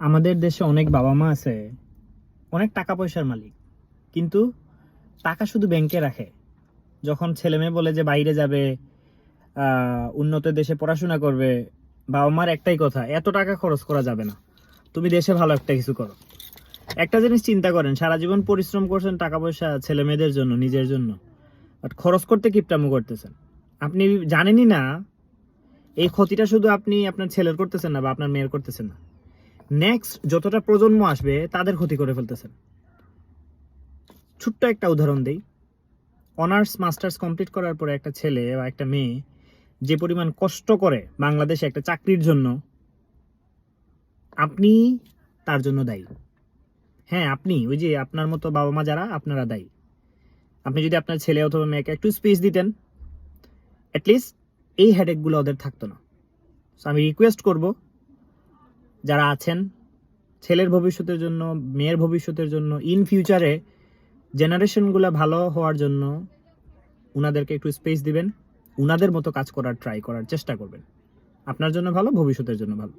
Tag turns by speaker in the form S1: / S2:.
S1: আমাদের দেশে অনেক বাবা মা আছে, অনেক টাকা পয়সার মালিক, কিন্তু টাকা শুধু ব্যাংকে রাখে। যখন ছেলে মেয়ে বলে যে বাইরে যাবে, উন্নত দেশে পড়াশোনা করবে, বাবা মার একটাই কথা, এত টাকা খরচ করা যাবে না, তুমি দেশে ভালো একটা কিছু করো। একটা জিনিস চিন্তা করেন, সারা জীবন পরিশ্রম করছেন টাকা পয়সা ছেলে মেয়েদের জন্য, নিজের জন্য, বাট খরচ করতে কিপটামো করতেছেন। আপনি জানেনই না এই ক্ষতিটা শুধু আপনি আপনার ছেলের করতেছেন না বা আপনার মেয়ের করতেছেন না, নেক্সট যতটা প্রজন্ম আসবে তাদের ক্ষতি করে ফেলতেছেন। ছোট্ট একটা উদাহরণ দেই। অনার্স মাস্টার্স কমপ্লিট করার পরে একটা ছেলে বা একটা মেয়ে যে পরিমাণ কষ্ট করে বাংলাদেশে একটা চাকরির জন্য, আপনি তার জন্য দায়ী। হ্যাঁ, আপনি, ওই যে আপনার মতো বাবা মা যারা, আপনারা দায়ী। আপনি যদি আপনার ছেলে অথবা মেয়েকে একটু স্পেস দিতেন, অ্যাটলিস্ট এই হেডেকগুলো ওদের থাকতো না। সো আমি রিকোয়েস্ট করব, যারা আছেন, ছেলের ভবিষ্যতের জন্য, মেয়ের ভবিষ্যতের জন্য, ইন ফিউচারে জেনারেশনগুলো ভালো হওয়ার জন্য উনাদেরকে একটু স্পেস দিবেন, উনাদের মতো কাজ করার ট্রাই করার চেষ্টা করবেন। আপনার জন্য ভালো, ভবিষ্যতের জন্য ভালো।